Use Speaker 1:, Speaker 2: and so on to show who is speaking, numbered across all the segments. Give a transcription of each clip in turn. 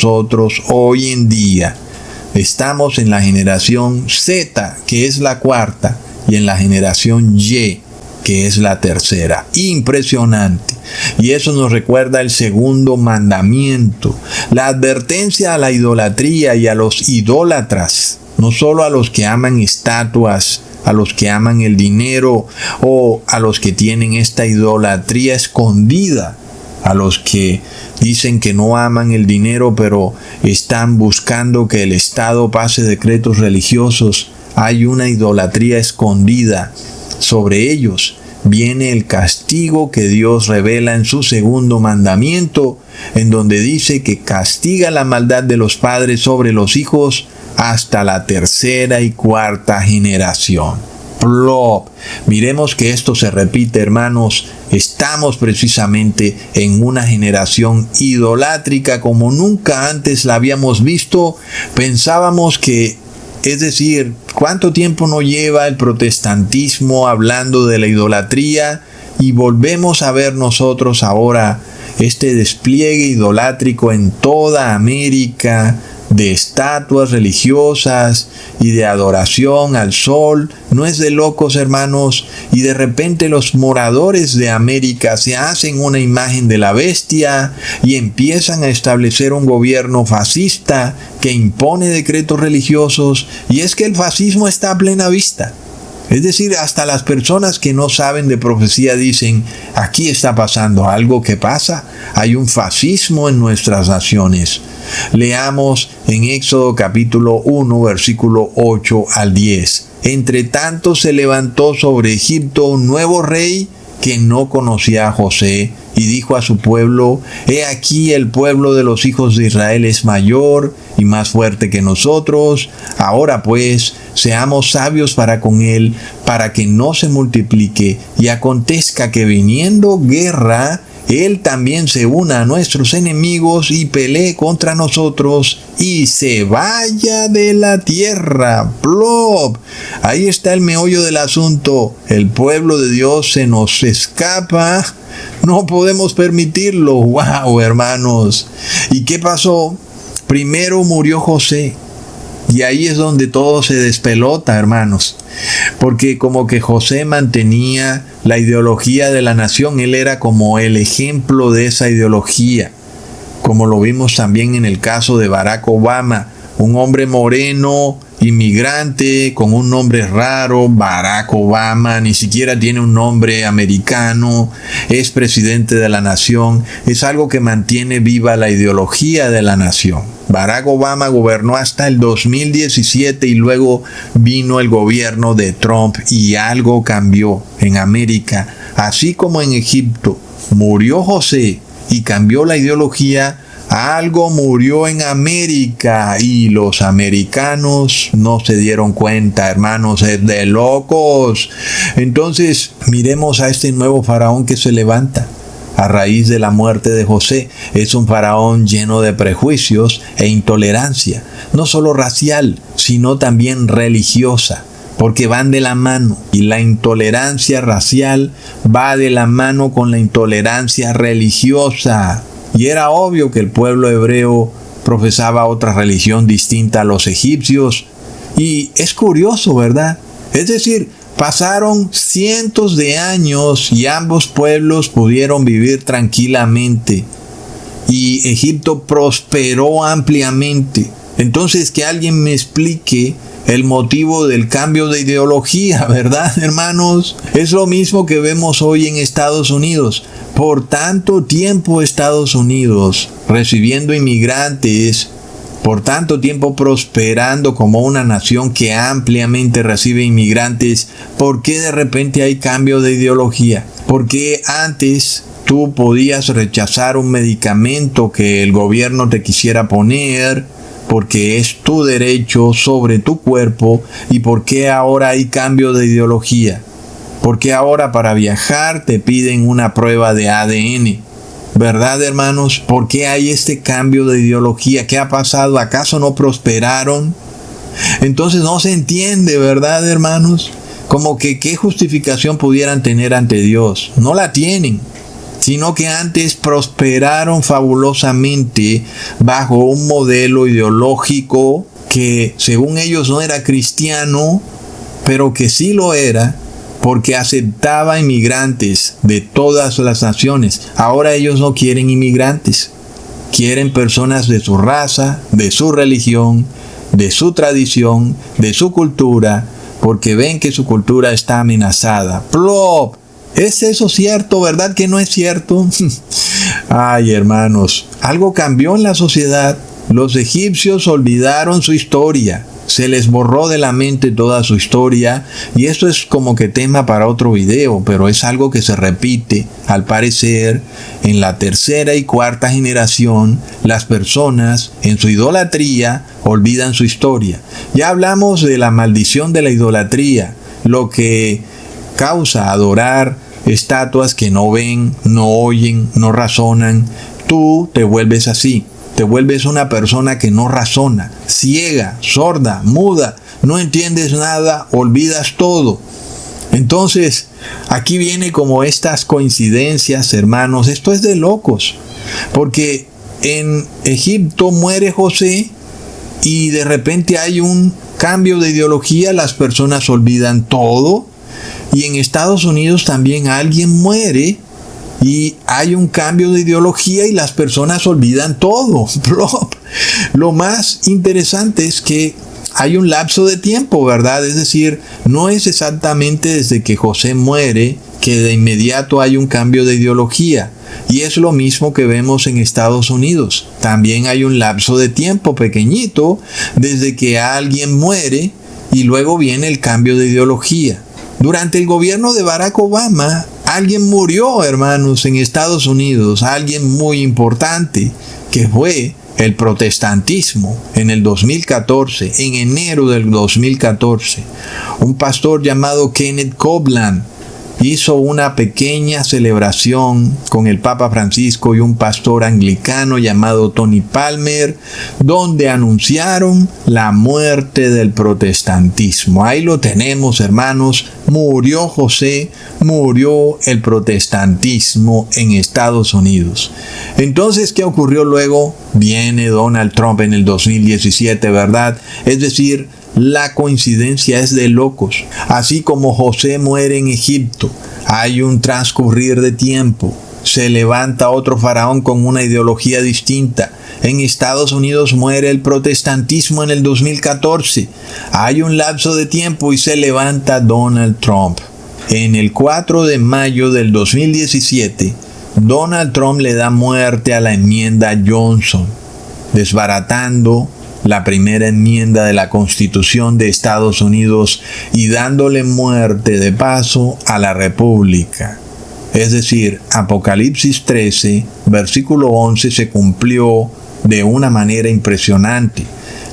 Speaker 1: nosotros hoy en día. Estamos en la generación Z, que es la cuarta, y en la generación Y, que es la tercera. Impresionante. Y eso nos recuerda el segundo mandamiento, la advertencia a la idolatría y a los idólatras, no solo a los que aman estatuas, a los que aman el dinero o a los que tienen esta idolatría escondida, a los que dicen que no aman el dinero pero están buscando que el Estado pase decretos religiosos. Hay una idolatría escondida. Sobre ellos viene el castigo que Dios revela en su segundo mandamiento, en donde dice que castiga la maldad de los padres sobre los hijos hasta la tercera y cuarta generación. Plop. Miremos que esto se repite, hermanos. Estamos precisamente en una generación idolátrica como nunca antes la habíamos visto. Pensábamos que, es decir, ¿cuánto tiempo no lleva el protestantismo hablando de la idolatría? Y volvemos a ver nosotros ahora este despliegue idolátrico en toda América, de estatuas religiosas y de adoración al sol. No es de locos, hermanos. Y de repente los moradores de América se hacen una imagen de la bestia y empiezan a establecer un gobierno fascista que impone decretos religiosos. Y es que el fascismo está a plena vista. Es decir, hasta las personas que no saben de profecía dicen, aquí está pasando algo. Que pasa. Hay un fascismo en nuestras naciones. Leamos en Éxodo capítulo 1, versículo 8 al 10. Entre tanto se levantó sobre Egipto un nuevo rey que no conocía a José, y dijo a su pueblo, he aquí el pueblo de los hijos de Israel es mayor y más fuerte que nosotros. Ahora pues, seamos sabios para con él, para que no se multiplique, y acontezca que viniendo guerra, él también se una a nuestros enemigos y pelee contra nosotros y se vaya de la tierra. ¡Plop! Ahí está el meollo del asunto. El pueblo de Dios se nos escapa. No podemos permitirlo. ¡Wow, hermanos! ¿Y qué pasó? Primero murió José. Y ahí es donde todo se despelota, hermanos. Porque como que José mantenía la ideología de la nación. Él era como el ejemplo de esa ideología. Como lo vimos también en el caso de Barack Obama. Un hombre moreno, inmigrante, con un nombre raro. Barack Obama ni siquiera tiene un nombre americano. Es presidente de la nación. Es algo que mantiene viva la ideología de la nación. Barack Obama gobernó hasta el 2017 y luego vino el gobierno de Trump y algo cambió en América. Así como en Egipto murió José y cambió la ideología, algo murió en América y los americanos no se dieron cuenta, hermanos, es de locos. Entonces, miremos a este nuevo faraón que se levanta a raíz de la muerte de José. Es un faraón lleno de prejuicios e intolerancia, no solo racial, sino también religiosa, porque van de la mano, y la intolerancia racial va de la mano con la intolerancia religiosa. Y era obvio que el pueblo hebreo profesaba otra religión distinta a los egipcios. Y es curioso, ¿verdad? Es decir, pasaron cientos de años y ambos pueblos pudieron vivir tranquilamente. Y Egipto prosperó ampliamente. Entonces, que alguien me explique el motivo del cambio de ideología, ¿verdad, hermanos? Es lo mismo que vemos hoy en Estados Unidos. Por tanto tiempo Estados Unidos recibiendo inmigrantes, por tanto tiempo prosperando como una nación que ampliamente recibe inmigrantes, ¿por qué de repente hay cambio de ideología? Porque antes tú podías rechazar un medicamento que el gobierno te quisiera poner, porque es tu derecho sobre tu cuerpo. ¿Y por qué ahora hay cambio de ideología? Porque ahora para viajar te piden una prueba de ADN. ¿Verdad, hermanos? ¿Por qué hay este cambio de ideología? ¿Qué ha pasado? ¿Acaso no prosperaron? Entonces no se entiende, ¿verdad, hermanos? Como que qué justificación pudieran tener ante Dios. No la tienen. sino que antes prosperaron fabulosamente bajo un modelo ideológico que según ellos no era cristiano, pero que sí lo era, porque aceptaba inmigrantes de todas las naciones. Ahora ellos no quieren inmigrantes, quieren personas de su raza, de su religión, de su tradición, de su cultura, porque ven que su cultura está amenazada. ¡Plop! ¿Es eso cierto? ¿Verdad que no es cierto? Ay, hermanos, algo cambió en la sociedad. Los egipcios olvidaron su historia. Se les borró de la mente toda su historia, y esto es como que tema para otro video, pero es algo que se repite. Al parecer, en la tercera y cuarta generación, las personas en su idolatría olvidan su historia. Ya hablamos de la maldición de la idolatría, lo que causa adorar estatuas que no ven, no oyen, no razonan. Tú te vuelves así. Te vuelves una persona que no razona, ciega, sorda, muda, no entiendes nada, olvidas todo. Entonces, aquí viene como estas coincidencias, hermanos. Esto es de locos, porque en Egipto muere José y de repente hay un cambio de ideología, las personas olvidan todo, y en Estados Unidos también alguien muere y hay un cambio de ideología y las personas olvidan todo. Lo más interesante es que hay un lapso de tiempo, ¿verdad? Es decir, no es exactamente desde que José muere que de inmediato hay un cambio de ideología. Y es lo mismo que vemos en Estados Unidos. También hay un lapso de tiempo pequeñito desde que alguien muere y luego viene el cambio de ideología. Durante el gobierno de Barack Obama, alguien murió, hermanos, en Estados Unidos, alguien muy importante, que fue el protestantismo en el 2014, en enero del 2014. Un pastor llamado Kenneth Copeland hizo una pequeña celebración con el Papa Francisco y un pastor anglicano llamado Tony Palmer, donde anunciaron la muerte del protestantismo. Ahí lo tenemos, hermanos. Murió José, murió el protestantismo en Estados Unidos. Entonces, ¿qué ocurrió luego? Viene Donald Trump en el 2017, ¿verdad? Es decir, la coincidencia es de locos. Así como José muere en Egipto, hay un transcurrir de tiempo. Se levanta otro faraón con una ideología distinta. En Estados Unidos muere el protestantismo en el 2014. Hay un lapso de tiempo y se levanta Donald Trump. En el 4 de mayo del 2017, Donald Trump le da muerte a la enmienda Johnson, desbaratando la primera enmienda de la Constitución de Estados Unidos y dándole muerte de paso a la República. Es decir, Apocalipsis 13, versículo 11 se cumplió de una manera impresionante.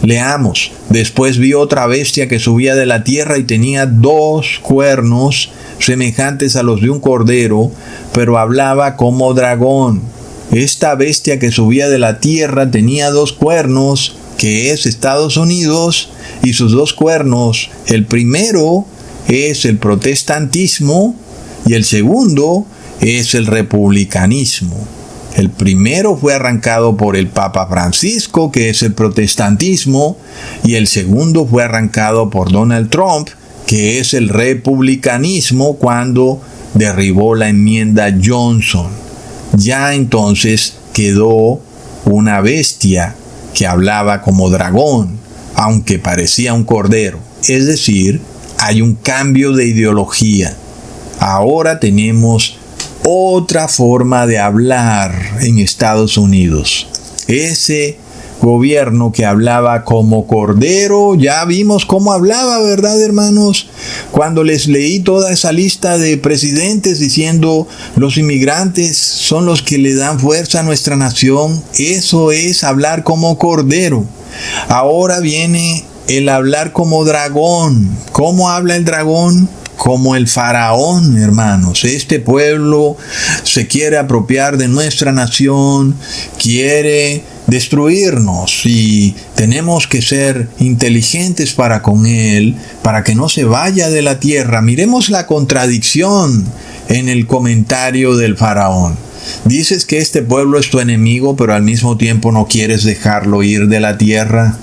Speaker 1: Leamos: después vi otra bestia que subía de la tierra y tenía 2 cuernos semejantes a los de un cordero, pero hablaba como dragón. Esta bestia que subía de la tierra tenía 2 cuernos, que es Estados Unidos, y sus 2 cuernos. El primero es el protestantismo y el segundo es el republicanismo. El primero fue arrancado por el Papa Francisco, que es el protestantismo, y el segundo fue arrancado por Donald Trump, que es el republicanismo, cuando derribó la enmienda Johnson. Ya entonces quedó una bestia que hablaba como dragón, aunque parecía un cordero. Es decir, hay un cambio de ideología. Ahora tenemos otra forma de hablar en Estados Unidos. Ese gobierno que hablaba como cordero, ya vimos cómo hablaba, ¿verdad, hermanos? Cuando les leí toda esa lista de presidentes diciendo los inmigrantes son los que le dan fuerza a nuestra nación, eso es hablar como cordero. Ahora viene el hablar como dragón. ¿Cómo habla el dragón? Como el faraón, hermanos. Este pueblo se quiere apropiar de nuestra nación, quiere destruirnos y tenemos que ser inteligentes para con él, para que no se vaya de la tierra. Miremos la contradicción en el comentario del faraón. ¿Dices que este pueblo es tu enemigo, pero al mismo tiempo no quieres dejarlo ir de la tierra?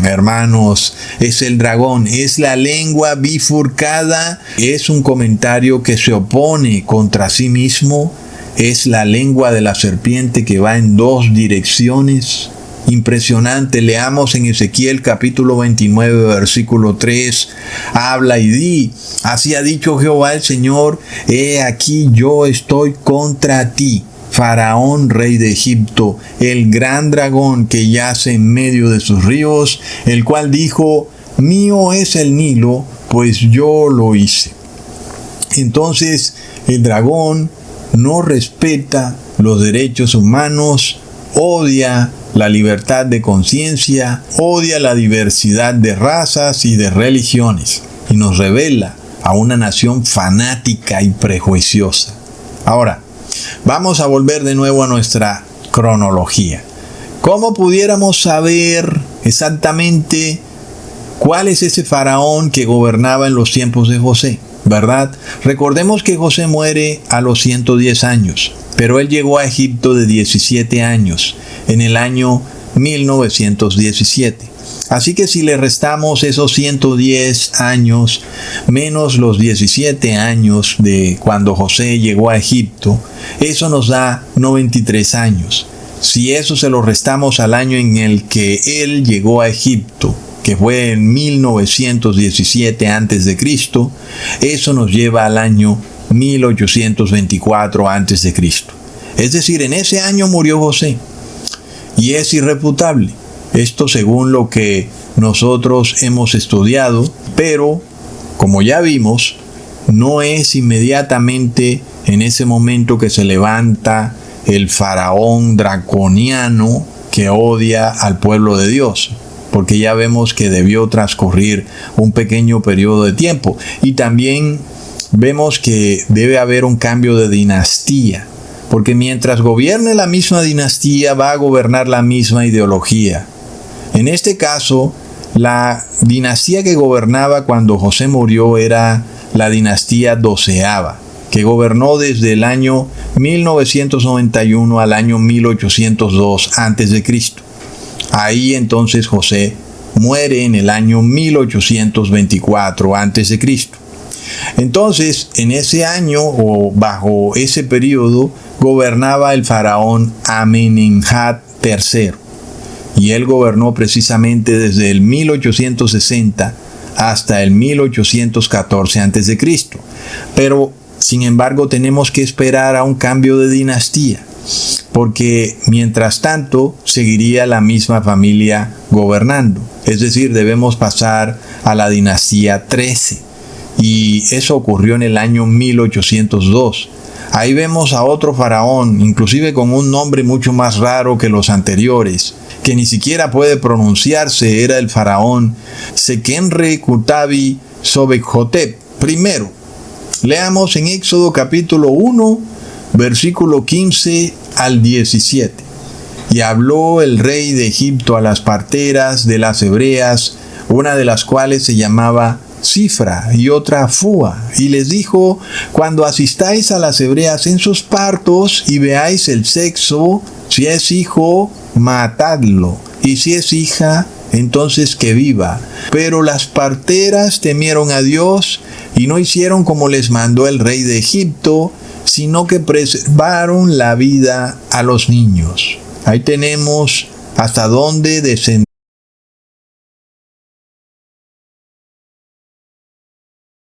Speaker 1: Hermanos, es el dragón, es la lengua bifurcada, es un comentario que se opone contra sí mismo, es la lengua de la serpiente que va en dos direcciones. Impresionante. Leamos en Ezequiel capítulo 29 versículo 3. Habla y di: así ha dicho Jehová el Señor, he aquí yo estoy contra ti, Faraón, rey de Egipto, el gran dragón que yace en medio de sus ríos, el cual dijo: mío es el Nilo, pues yo lo hice. Entonces el dragón no respeta los derechos humanos, odia la libertad de conciencia, odia la diversidad de razas y de religiones, y nos revela a una nación fanática y prejuiciosa. Ahora, vamos a volver de nuevo a nuestra cronología. ¿Cómo pudiéramos saber exactamente cuál es ese faraón que gobernaba en los tiempos de José? ¿Verdad? Recordemos que José muere a los 110 años, pero él llegó a Egipto de 17 años, en el año 1917. Así que si le restamos esos 110 años menos los 17 años de cuando José llegó a Egipto, eso nos da 93 años. Si eso se lo restamos al año en el que él llegó a Egipto, que fue en 1917 a.C., eso nos lleva al año 1824 a.C. Es decir, en ese año murió José. Y es irrefutable. Esto según lo que nosotros hemos estudiado, pero como ya vimos, no es inmediatamente en ese momento que se levanta el faraón draconiano que odia al pueblo de Dios, porque ya vemos que debió transcurrir un pequeño periodo de tiempo, y también vemos que debe haber un cambio de dinastía, porque mientras gobierne la misma dinastía va a gobernar la misma ideología. En este caso, la dinastía que gobernaba cuando José murió era la dinastía doceava, que gobernó desde el año 1991 al año 1802 a.C. Ahí entonces José muere en el año 1824 a.C. Entonces, en ese año o bajo ese periodo gobernaba el faraón Amenemhat III. Y él gobernó precisamente desde el 1860 hasta el 1814 a.C. Pero, sin embargo, tenemos que esperar a un cambio de dinastía, porque mientras tanto seguiría la misma familia gobernando. Es decir, debemos pasar a la dinastía 13. Y eso ocurrió en el año 1802. Ahí vemos a otro faraón, inclusive con un nombre mucho más raro que los anteriores, que ni siquiera puede pronunciarse. Era el faraón Sequenre Kutabi Sobekjotep I. Leamos en Éxodo capítulo 1, versículo 15 al 17. Y habló el rey de Egipto a las parteras de las hebreas, una de las cuales se llamaba Cifra y otra Fua, y les dijo: cuando asistáis a las hebreas en sus partos y veáis el sexo, si es hijo, matadlo, y si es hija, entonces que viva. Pero las parteras temieron a Dios y no hicieron como les mandó el rey de Egipto, sino que preservaron la vida a los niños. Ahí tenemos hasta dónde descendió